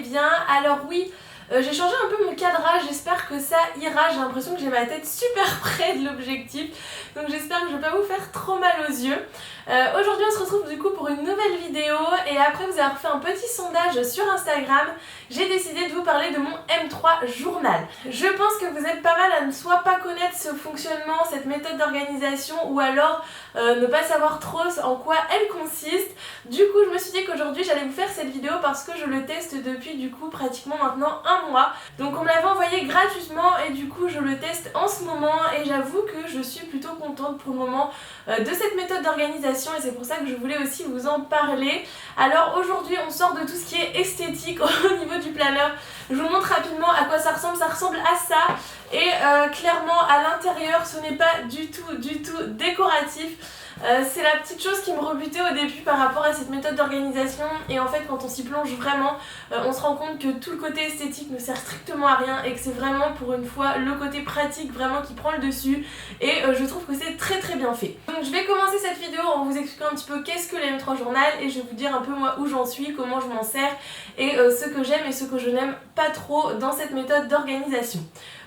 Bien, alors oui, j'ai changé un peu mon cadrage, j'espère que ça ira, j'ai l'impression que j'ai ma tête super près de l'objectif, donc j'espère que je ne vais pas vous faire trop mal aux yeux. Aujourd'hui on se retrouve du coup pour une nouvelle vidéo et après vous avoir fait un petit sondage sur Instagram, j'ai décidé de vous parler de mon M3 journal. Je pense que vous êtes pas mal à ne soit pas connaître ce fonctionnement, cette méthode d'organisation ou alors ne pas savoir trop en quoi elle consiste. Du coup je me suis dit qu'aujourd'hui j'allais vous faire cette vidéo parce que je le teste depuis du coup pratiquement maintenant un mois. Donc on me l'avait envoyé gratuitement et du coup je le teste en ce moment et j'avoue que je suis plutôt contente pour le moment de cette méthode d'organisation et c'est pour ça que je voulais aussi vous en parler. Alors aujourd'hui on sort de tout ce qui est esthétique au niveau du planeur. Je vous montre rapidement à quoi ça ressemble à ça et clairement à l'intérieur ce n'est pas du tout décoratif. C'est la petite chose qui me rebutait au début par rapport à cette méthode d'organisation et en fait quand on s'y plonge vraiment on se rend compte que tout le côté esthétique ne sert strictement à rien et que c'est vraiment pour une fois le côté pratique vraiment qui prend le dessus et je trouve que c'est très bien fait. Donc je vais commencer cette vidéo en vous expliquant un petit peu qu'est-ce que le M3 journal et je vais vous dire un peu moi où j'en suis, comment je m'en sers et ce que j'aime et ce que je n'aime pas trop dans cette méthode d'organisation.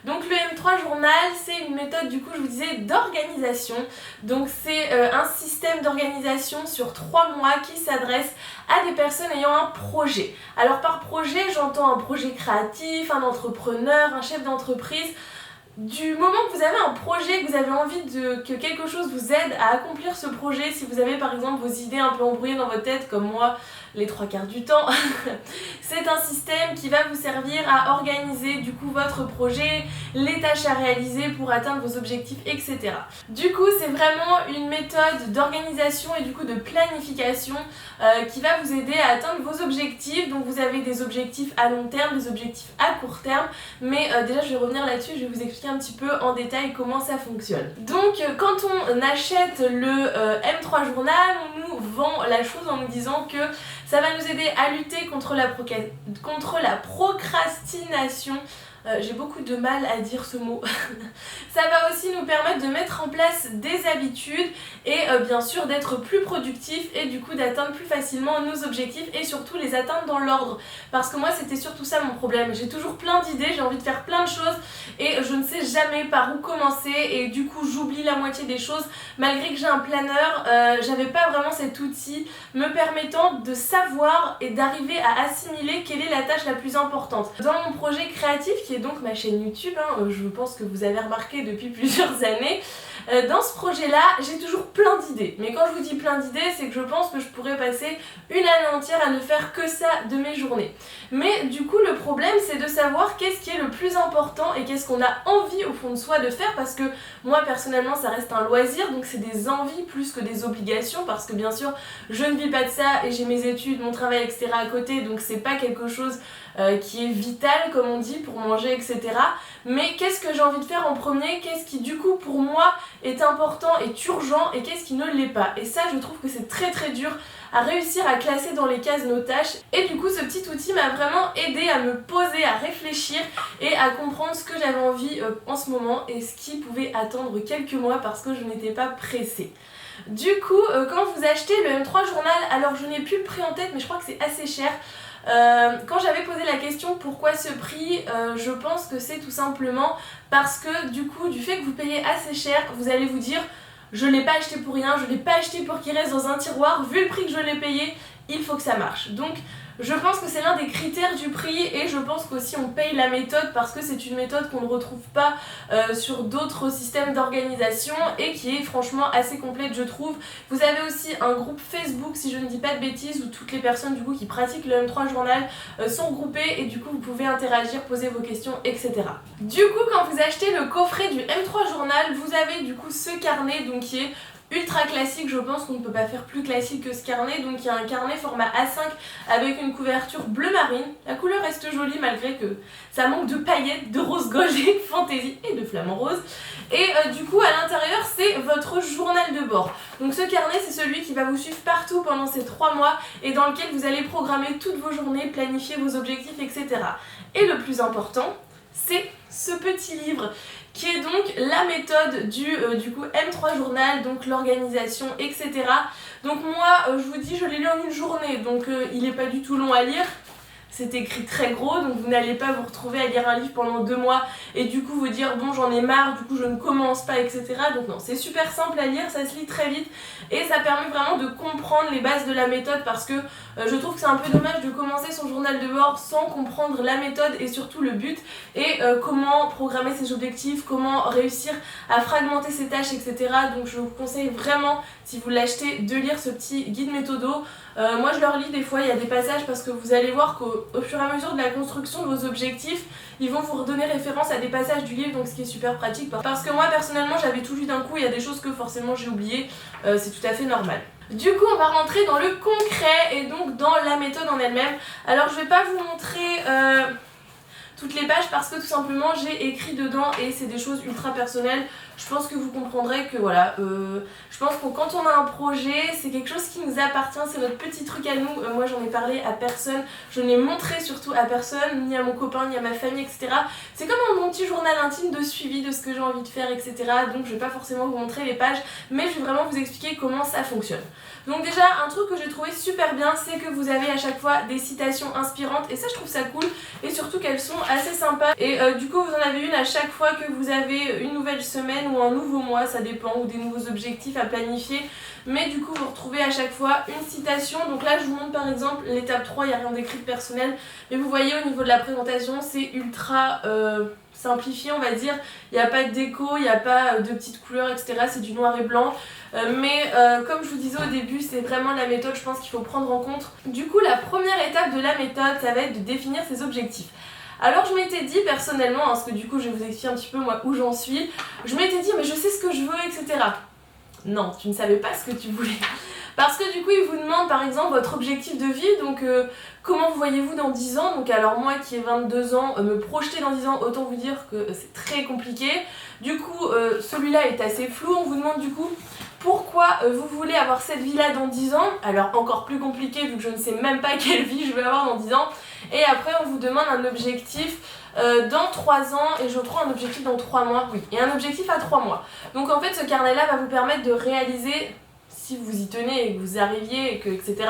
Donc le M3 journal c'est une méthode du coup je vous disais d'organisation, donc c'est un système d'organisation sur 3 mois qui s'adresse à des personnes ayant un projet. Alors par projet j'entends un projet créatif, un entrepreneur, un chef d'entreprise. Du moment que vous avez un projet, que vous avez envie que quelque chose vous aide à accomplir ce projet, si vous avez par exemple vos idées un peu embrouillées dans votre tête comme moi les 3/4 du temps, c'est un système qui va vous servir à organiser du coup votre projet, les tâches à réaliser pour atteindre vos objectifs, etc. Du coup c'est vraiment une méthode d'organisation et du coup de planification qui va vous aider à atteindre vos objectifs. Donc vous avez des objectifs à long terme, des objectifs à court terme, mais déjà je vais revenir là-dessus, je vais vous expliquer un petit peu en détail comment ça fonctionne. Donc quand on achète le M3 journal, on nous vend la chose en nous disant que ça va nous aider à lutter contre la procrastination. J'ai beaucoup de mal à dire ce mot. Ça va aussi nous permettre de mettre en place des habitudes et bien sûr d'être plus productif et du coup d'atteindre plus facilement nos objectifs et surtout les atteindre dans l'ordre. Parce que moi c'était surtout ça mon problème. J'ai toujours plein d'idées, j'ai envie de faire plein de choses et je ne sais jamais par où commencer et du coup j'oublie la moitié des choses. Malgré que j'ai un planeur, j'avais pas vraiment cet outil me permettant de savoir et d'arriver à assimiler quelle est la tâche la plus importante. Dans mon projet créatif qui est donc ma chaîne YouTube, je pense que vous avez remarqué depuis plusieurs années, dans ce projet là j'ai toujours plein d'idées, mais quand je vous dis plein d'idées c'est que je pense que je pourrais passer une année entière à ne faire que ça de mes journées. Mais du coup le problème c'est de savoir qu'est-ce qui est le plus important et qu'est-ce qu'on a envie au fond de soi de faire, parce que moi personnellement ça reste un loisir, donc c'est des envies plus que des obligations, parce que bien sûr je ne vis pas de ça et j'ai mes études, mon travail etc à côté, donc c'est pas quelque chose qui est vital comme on dit pour manger etc. Mais qu'est-ce que j'ai envie de faire en premier, qu'est-ce qui du coup pour moi est important, est urgent et qu'est-ce qui ne l'est pas. Et ça je trouve que c'est très dur à réussir à classer dans les cases nos tâches et du coup ce petit outil m'a vraiment aidé à me poser, à réfléchir et à comprendre ce que j'avais envie en ce moment et ce qui pouvait attendre quelques mois parce que je n'étais pas pressée. Du coup quand vous achetez le M3 journal, alors je n'ai plus le prix en tête mais je crois que c'est assez cher. Quand j'avais posé la question pourquoi ce prix, je pense que c'est tout simplement parce que du coup du fait que vous payez assez cher, vous allez vous dire je l'ai pas acheté pour rien, je l'ai pas acheté pour qu'il reste dans un tiroir, vu le prix que je l'ai payé, il faut que ça marche. Donc je pense que c'est l'un des critères du prix et je pense qu'aussi on paye la méthode parce que c'est une méthode qu'on ne retrouve pas sur d'autres systèmes d'organisation et qui est franchement assez complète je trouve. Vous avez aussi un groupe Facebook si je ne dis pas de bêtises où toutes les personnes du coup qui pratiquent le M3 journal sont groupées et du coup vous pouvez interagir, poser vos questions etc. Du coup quand vous achetez le coffret du M3 journal, vous avez du coup ce carnet donc qui est ultra classique, je pense qu'on ne peut pas faire plus classique que ce carnet. Donc il y a un carnet format A5 avec une couverture bleu marine. La couleur reste jolie malgré que ça manque de paillettes, de rose gold, fantaisie et de flamant rose. Et du coup à l'intérieur c'est votre journal de bord. Donc ce carnet c'est celui qui va vous suivre partout pendant ces 3 mois et dans lequel vous allez programmer toutes vos journées, planifier vos objectifs etc. Et le plus important, c'est ce petit livre qui est donc la méthode du coup M3 Journal, donc l'organisation, etc. Donc moi, je vous dis, je l'ai lu en une journée, donc il n'est pas du tout long à lire. C'est écrit très gros, donc vous n'allez pas vous retrouver à lire un livre pendant 2 mois et du coup vous dire bon j'en ai marre, du coup je ne commence pas, etc. Donc non, c'est super simple à lire, ça se lit très vite et ça permet vraiment de comprendre les bases de la méthode parce que je trouve que c'est un peu dommage de commencer son journal de bord sans comprendre la méthode et surtout le but et comment programmer ses objectifs, comment réussir à fragmenter ses tâches, etc. Donc je vous conseille vraiment, si vous l'achetez, de lire ce petit guide méthodo. Moi je le relis des fois, il y a des passages parce que vous allez voir qu'au fur et à mesure de la construction de vos objectifs, ils vont vous redonner référence à des passages du livre, donc ce qui est super pratique. Parce que moi personnellement j'avais tout lu d'un coup, il y a des choses que forcément j'ai oubliées, c'est tout à fait normal. Du coup on va rentrer dans le concret et donc dans la méthode en elle-même. Alors je vais pas vous montrer toutes les pages parce que tout simplement j'ai écrit dedans et c'est des choses ultra personnelles. Je pense que vous comprendrez que voilà, je pense que quand on a un projet, c'est quelque chose qui nous appartient, c'est notre petit truc à nous. Moi j'en ai parlé à personne, je n'ai montré surtout à personne, ni à mon copain, ni à ma famille, etc. C'est comme mon petit journal intime de suivi de ce que j'ai envie de faire, etc. Donc je vais pas forcément vous montrer les pages, mais je vais vraiment vous expliquer comment ça fonctionne. Donc déjà, un truc que j'ai trouvé super bien, c'est que vous avez à chaque fois des citations inspirantes et ça je trouve ça cool et surtout qu'elles sont assez sympas et du coup vous en avez une à chaque fois que vous avez une nouvelle semaine ou un nouveau mois, ça dépend, ou des nouveaux objectifs à planifier, mais du coup vous retrouvez à chaque fois une citation. Donc là je vous montre par exemple l'étape 3, il n'y a rien d'écrit de personnel, mais vous voyez au niveau de la présentation c'est ultra simplifié on va dire, il n'y a pas de déco, il n'y a pas de petites couleurs, etc. C'est du noir et blanc. Mais comme je vous disais au début, c'est vraiment la méthode, je pense qu'il faut prendre en compte. Du coup, la première étape de la méthode, ça va être de définir ses objectifs. Alors je m'étais dit personnellement, parce que du coup je vais vous expliquer un petit peu moi où j'en suis, je m'étais dit mais je sais ce que je veux, etc. Non, tu ne savais pas ce que tu voulais. Parce que du coup il vous demande par exemple votre objectif de vie, donc comment vous voyez-vous dans 10 ans. Donc alors moi qui ai 22 ans, me projeter dans 10 ans, autant vous dire que c'est très compliqué. Du coup celui-là est assez flou, on vous demande du coup pourquoi vous voulez avoir cette vie-là dans 10 ans. Alors encore plus compliqué vu que je ne sais même pas quelle vie je vais avoir dans 10 ans. Et après on vous demande un objectif dans 3 ans et je crois un objectif dans 3 mois, oui, et un objectif à 3 mois. Donc en fait ce carnet-là va vous permettre de réaliser, si vous y tenez et que vous arriviez, et que, etc.,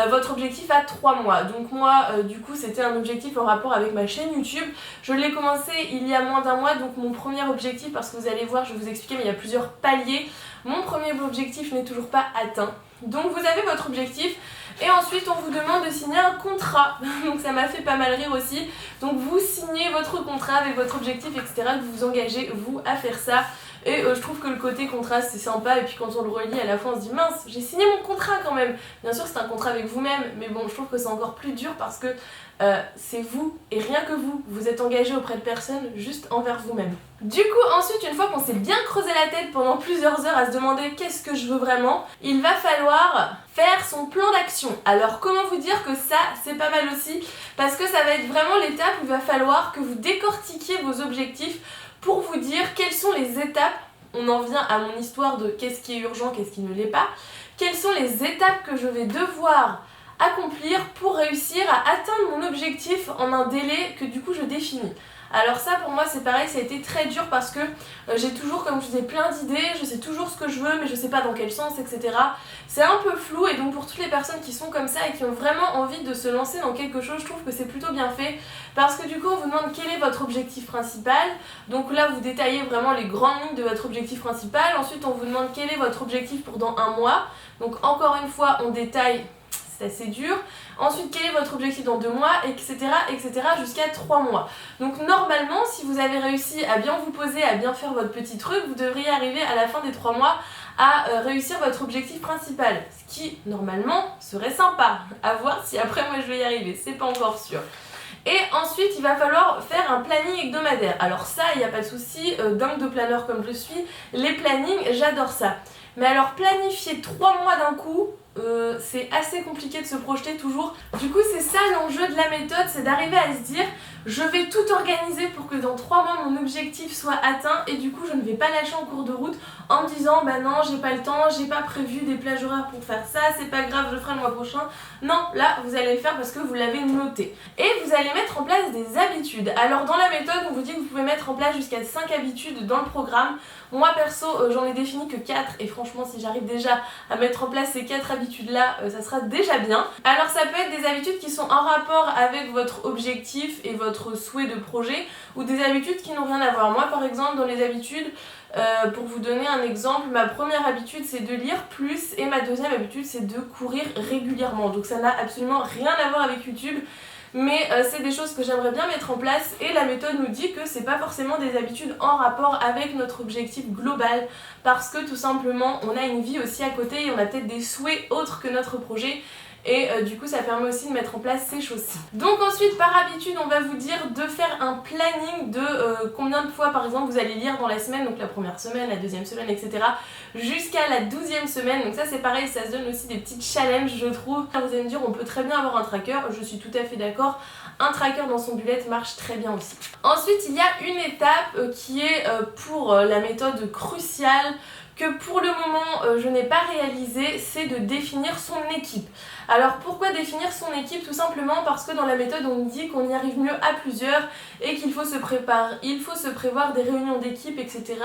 votre objectif à 3 mois. Donc moi, du coup, c'était un objectif en rapport avec ma chaîne YouTube. Je l'ai commencé il y a moins d'1 mois, donc mon premier objectif, parce que vous allez voir, je vais vous expliquer, mais il y a plusieurs paliers. Mon premier objectif n'est toujours pas atteint. Donc vous avez votre objectif et ensuite on vous demande de signer un contrat. Donc ça m'a fait pas mal rire aussi. Donc vous signez votre contrat avec votre objectif, etc. Que vous vous engagez vous à faire ça. Et je trouve que le côté contrat c'est sympa et puis quand on le relit à la fin on se dit mince j'ai signé mon contrat quand même. Bien sûr c'est un contrat avec vous-même mais bon je trouve que c'est encore plus dur parce que c'est vous et rien que vous êtes engagé auprès de personne, juste envers vous-même. Du coup ensuite une fois qu'on s'est bien creusé la tête pendant plusieurs heures à se demander qu'est-ce que je veux vraiment, il va falloir faire son plan d'action. Alors comment vous dire que ça c'est pas mal aussi parce que ça va être vraiment l'étape où il va falloir que vous décortiquiez vos objectifs pour vous dire quelles sont les étapes, on en vient à mon histoire de qu'est-ce qui est urgent, qu'est-ce qui ne l'est pas, quelles sont les étapes que je vais devoir accomplir pour réussir à atteindre mon objectif en un délai que du coup je définis. Alors ça pour moi c'est pareil, ça a été très dur parce que j'ai toujours, comme je disais, plein d'idées, je sais toujours ce que je veux mais je sais pas dans quel sens, etc. C'est un peu flou et donc pour toutes les personnes qui sont comme ça et qui ont vraiment envie de se lancer dans quelque chose, je trouve que c'est plutôt bien fait parce que du coup on vous demande quel est votre objectif principal. Donc là vous détaillez vraiment les grandes lignes de votre objectif principal, ensuite on vous demande quel est votre objectif pour dans 1 mois. Donc encore une fois on détaille, c'est assez dur. Ensuite, quel est votre objectif dans 2 mois, etc., etc., jusqu'à 3 mois. Donc normalement, si vous avez réussi à bien vous poser, à bien faire votre petit truc, vous devriez arriver à la fin des 3 mois à réussir votre objectif principal. Ce qui, normalement, serait sympa. À voir si après moi je vais y arriver, c'est pas encore sûr. Et ensuite, il va falloir faire un planning hebdomadaire. Alors ça, il n'y a pas de souci, dingue de planeur comme je suis, les plannings, j'adore ça. Mais alors planifier 3 mois d'un coup, c'est assez compliqué de se projeter toujours. Du coup c'est ça l'enjeu de la méthode, c'est d'arriver à se dire je vais tout organiser pour que dans 3 mois mon objectif soit atteint et du coup je ne vais pas lâcher en cours de route en me disant bah non j'ai pas le temps, j'ai pas prévu des plages horaires pour faire ça, c'est pas grave je le ferai le mois prochain. Non, là vous allez le faire parce que vous l'avez noté. Et vous allez mettre en place des habitudes. Alors dans la méthode on vous dit que vous pouvez mettre en place jusqu'à 5 habitudes dans le programme. Moi perso j'en ai défini que 4 et franchement si j'arrive déjà à mettre en place ces 4 habitudes là ça sera déjà bien. Alors ça peut être des habitudes qui sont en rapport avec votre objectif et votre souhait de projet ou des habitudes qui n'ont rien à voir. Moi par exemple dans les habitudes, pour vous donner un exemple, ma première habitude c'est de lire plus et ma deuxième habitude c'est de courir régulièrement. Donc ça n'a absolument rien à voir avec YouTube. Mais c'est des choses que j'aimerais bien mettre en place et la méthode nous dit que c'est pas forcément des habitudes en rapport avec notre objectif global parce que tout simplement on a une vie aussi à côté et on a peut-être des souhaits autres que notre projet et du coup ça permet aussi de mettre en place ces choses-ci. Donc ensuite par habitude on va vous dire de faire un planning de combien de fois par exemple vous allez lire dans la semaine, donc la première semaine, la deuxième semaine etc. jusqu'à la 12e semaine, donc ça c'est pareil, ça se donne aussi des petits challenges je trouve. Vous allez me dire on peut très bien avoir un tracker, je suis tout à fait d'accord, un tracker dans son bullet marche très bien aussi. Ensuite il y a une étape qui est pour la méthode cruciale que pour le moment je n'ai pas réalisé, c'est de définir son équipe. Alors pourquoi définir son équipe? Tout simplement parce que dans la méthode on dit qu'on y arrive mieux à plusieurs et qu'il faut se préparer, il faut se prévoir des réunions d'équipe etc.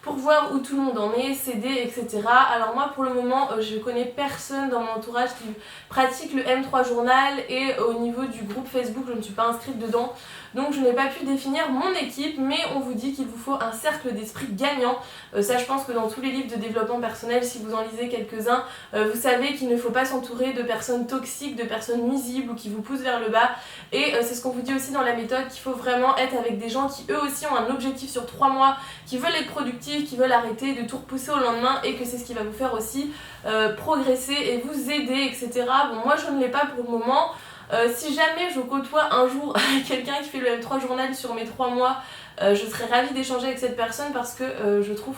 pour voir où tout le monde en est, s'aider etc. Alors moi pour le moment je connais personne dans mon entourage qui pratique le M3 Journal et au niveau du groupe Facebook je ne suis pas inscrite dedans. Donc je n'ai pas pu définir mon équipe, mais on vous dit qu'il vous faut un cercle d'esprit gagnant. Ça je pense que dans tous les livres de développement personnel, si vous en lisez quelques-uns, vous savez qu'il ne faut pas s'entourer de personnes toxiques, de personnes nuisibles ou qui vous poussent vers le bas. Et c'est ce qu'on vous dit aussi dans la méthode, qu'il faut vraiment être avec des gens qui eux aussi ont un objectif sur 3 mois, qui veulent être productifs, qui veulent arrêter de tout repousser au lendemain et que c'est ce qui va vous faire aussi progresser et vous aider etc. Bon moi je ne l'ai pas pour le moment. Si jamais je côtoie un jour quelqu'un qui fait le M3 Journal sur mes 3 mois, je serais ravie d'échanger avec cette personne parce que je trouve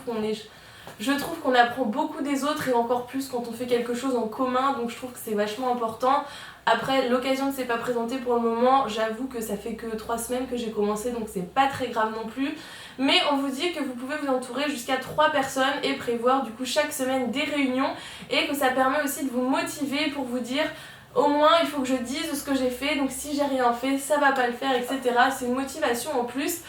qu'on apprend beaucoup des autres et encore plus quand on fait quelque chose en commun, donc je trouve que c'est vachement important. Après l'occasion ne s'est pas présentée pour le moment, j'avoue que ça fait que 3 semaines que j'ai commencé donc c'est pas très grave non plus. Mais on vous dit que vous pouvez vous entourer jusqu'à 3 personnes et prévoir du coup chaque semaine des réunions et que ça permet aussi de vous motiver pour vous dire au moins il faut que je dise ce que j'ai fait, donc si j'ai rien fait ça va pas le faire etc. C'est une motivation en plus.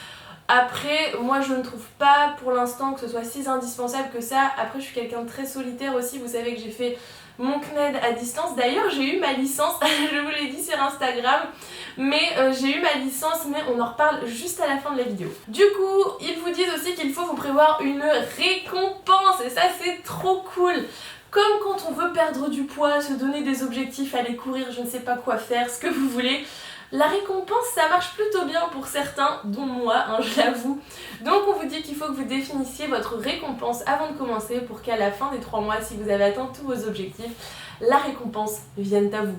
Après moi je ne trouve pas pour l'instant que ce soit si indispensable que ça. Après je suis quelqu'un de très solitaire aussi, vous savez que j'ai fait mon CNED à distance. D'ailleurs j'ai eu ma licence, je vous l'ai dit sur Instagram, mais j'ai eu ma licence, mais on en reparle juste à la fin de la vidéo. Du coup ils vous disent aussi qu'il faut vous prévoir une récompense et ça c'est trop cool. Comme quand on veut perdre du poids, se donner des objectifs, aller courir, je ne sais pas quoi faire, ce que vous voulez. La récompense, ça marche plutôt bien pour certains, dont moi, hein, je l'avoue. Donc on vous dit qu'il faut que vous définissiez votre récompense avant de commencer pour qu'à la fin des 3 mois, si vous avez atteint tous vos objectifs, la récompense vienne à vous.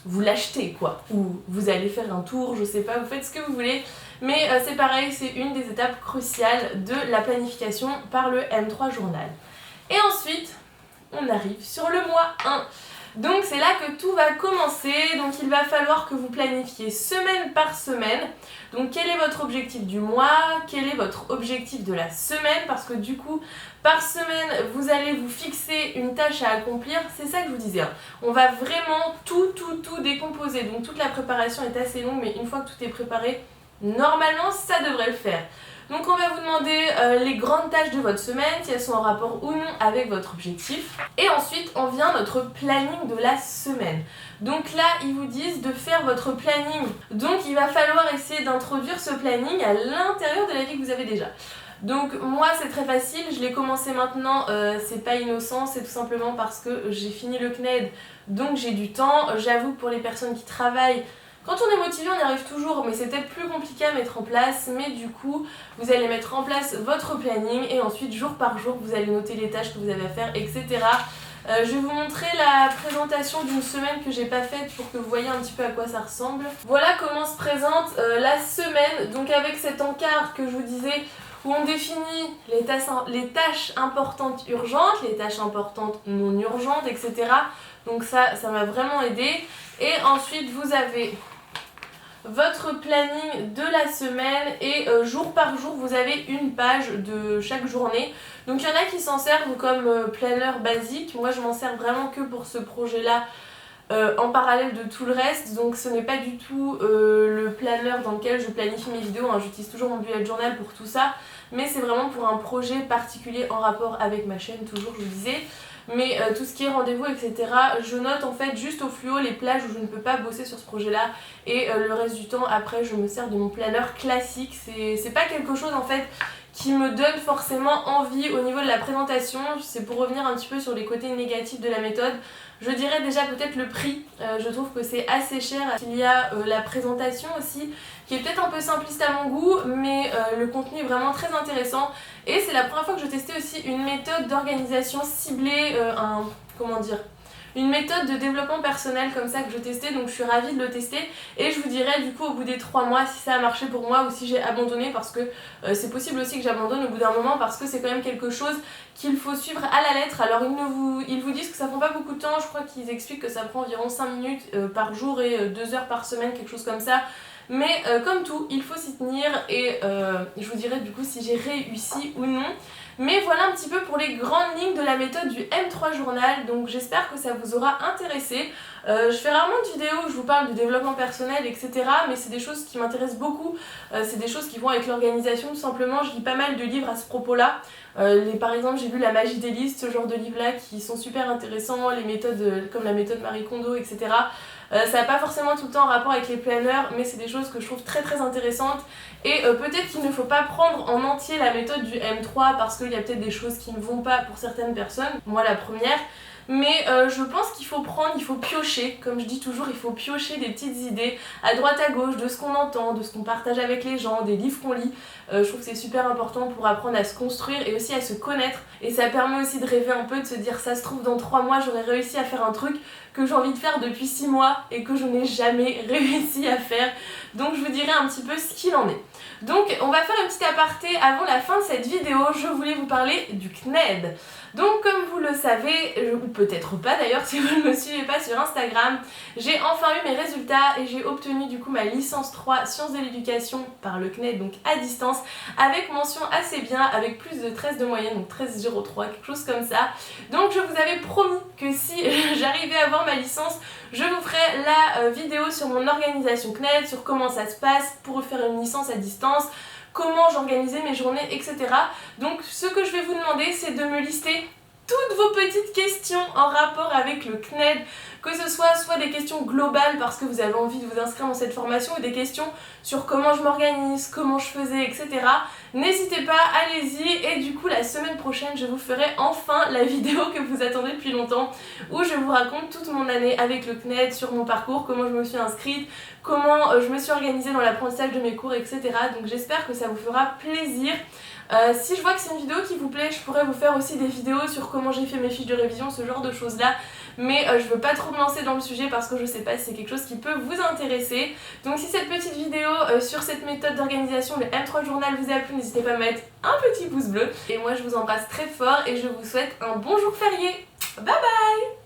Vous l'achetez quoi, ou vous allez faire un tour, je sais pas, vous faites ce que vous voulez. Mais c'est pareil, c'est une des étapes cruciales de la planification par le M3 Journal. Et ensuite, on arrive sur le mois 1. Donc c'est là que tout va commencer, donc il va falloir que vous planifiez semaine par semaine. Donc quel est votre objectif du mois, quel est votre objectif de la semaine, parce que du coup par semaine vous allez vous fixer une tâche à accomplir, c'est ça que je vous disais. On va vraiment tout décomposer, donc toute la préparation est assez longue, mais une fois que tout est préparé, normalement ça devrait le faire. Donc on va vous demander les grandes tâches de votre semaine, si elles sont en rapport ou non avec votre objectif. Et ensuite on vient notre planning de la semaine. Donc là ils vous disent de faire votre planning. Donc il va falloir essayer d'introduire ce planning à l'intérieur de la vie que vous avez déjà. Donc moi c'est très facile, je l'ai commencé maintenant, c'est pas innocent, c'est tout simplement parce que j'ai fini le CNED, donc j'ai du temps. J'avoue que pour les personnes qui travaillent, quand on est motivé, on y arrive toujours, mais c'est peut-être plus compliqué à mettre en place. Mais du coup, vous allez mettre en place votre planning et ensuite, jour par jour, vous allez noter les tâches que vous avez à faire, etc. Je vais vous montrer la présentation d'une semaine que j'ai pas faite pour que vous voyez un petit peu à quoi ça ressemble. Voilà comment se présente la semaine, donc avec cet encart que je vous disais où on définit les tâches importantes urgentes, les tâches importantes non urgentes, etc. Donc ça m'a vraiment aidé. Et ensuite vous avez votre planning de la semaine et jour par jour vous avez une page de chaque journée. Donc il y en a qui s'en servent comme planner basique, moi je m'en sers vraiment que pour ce projet là en parallèle de tout le reste. Donc ce n'est pas du tout le planner dans lequel je planifie mes vidéos, hein. J'utilise toujours mon bullet journal pour tout ça, mais c'est vraiment pour un projet particulier en rapport avec ma chaîne, toujours je vous disais. Mais tout ce qui est rendez-vous, etc., je note en fait juste au fluo les plages où je ne peux pas bosser sur ce projet-là, et le reste du temps, après, je me sers de mon planner classique. C'est pas quelque chose en fait qui me donne forcément envie au niveau de la présentation. C'est pour revenir un petit peu sur les côtés négatifs de la méthode. Je dirais déjà peut-être le prix, je trouve que c'est assez cher. Il y a la présentation aussi, qui est peut-être un peu simpliste à mon goût, mais le contenu est vraiment très intéressant. Et c'est la première fois que je testais aussi une méthode d'organisation ciblée, une méthode de développement personnel comme ça que je testais, donc je suis ravie de le tester et je vous dirai du coup au bout des 3 mois si ça a marché pour moi ou si j'ai abandonné, parce que c'est possible aussi que j'abandonne au bout d'un moment, parce que c'est quand même quelque chose qu'il faut suivre à la lettre. Alors ils vous disent que ça prend pas beaucoup de temps, je crois qu'ils expliquent que ça prend environ 5 minutes par jour et 2 heures par semaine, quelque chose comme ça. Mais comme tout, il faut s'y tenir et je vous dirai du coup si j'ai réussi ou non. Mais voilà un petit peu pour les grandes lignes de la méthode du M3 Journal, donc j'espère que ça vous aura intéressé. Je fais rarement de vidéos où je vous parle du développement personnel, etc. Mais c'est des choses qui m'intéressent beaucoup, c'est des choses qui vont avec l'organisation tout simplement. Je lis pas mal de livres à ce propos-là. Par exemple, j'ai lu La magie des listes, ce genre de livres-là qui sont super intéressants, les méthodes comme la méthode Marie Kondo, etc. Ça n'a pas forcément tout le temps en rapport avec les planners, mais c'est des choses que je trouve très très intéressantes. Et peut-être qu'il ne faut pas prendre en entier la méthode du M3 parce qu'il y a peut-être des choses qui ne vont pas pour certaines personnes, moi la première. Mais je pense qu'il faut il faut piocher, comme je dis toujours, il faut piocher des petites idées à droite à gauche de ce qu'on entend, de ce qu'on partage avec les gens, des livres qu'on lit. Je trouve que c'est super important pour apprendre à se construire et aussi à se connaître. Et ça permet aussi de rêver un peu, de se dire ça se trouve dans 3 mois j'aurais réussi à faire un truc que j'ai envie de faire depuis 6 mois et que je n'ai jamais réussi à faire. Donc je vous dirai un petit peu ce qu'il en est. Donc on va faire une petite aparté avant la fin de cette vidéo. Je voulais vous parler du CNED. Donc comme vous le savez, ou peut-être pas d'ailleurs si vous ne me suivez pas sur Instagram, j'ai enfin eu mes résultats et j'ai obtenu du coup ma licence 3 sciences de l'éducation par le CNED, donc à distance, avec mention assez bien, avec plus de 13 de moyenne, donc 13,03, quelque chose comme ça. Donc je vous avais promis que si j'arrivais à avoir ma licence, je vous ferai la vidéo sur mon organisation CNED, sur comment ça se passe pour faire une licence à distance, comment j'organisais mes journées, etc. Donc ce que je vais vous demander, c'est de me lister toutes vos petites questions en rapport avec le CNED, que ce soit des questions globales parce que vous avez envie de vous inscrire dans cette formation, ou des questions sur comment je m'organise, comment je faisais, etc. N'hésitez pas, allez-y, et du coup la semaine prochaine je vous ferai enfin la vidéo que vous attendez depuis longtemps, où je vous raconte toute mon année avec le CNED, sur mon parcours, comment je me suis inscrite, comment je me suis organisée dans l'apprentissage de mes cours, etc. Donc j'espère que ça vous fera plaisir. Si je vois que c'est une vidéo qui vous plaît, je pourrais vous faire aussi des vidéos sur comment j'ai fait mes fiches de révision, ce genre de choses là, mais je veux pas trop me lancer dans le sujet parce que je sais pas si c'est quelque chose qui peut vous intéresser. Donc si cette petite vidéo sur cette méthode d'organisation, le M3 Journal, vous a plu, n'hésitez pas à mettre un petit pouce bleu, et moi je vous embrasse très fort et je vous souhaite un bon jour férié. Bye bye.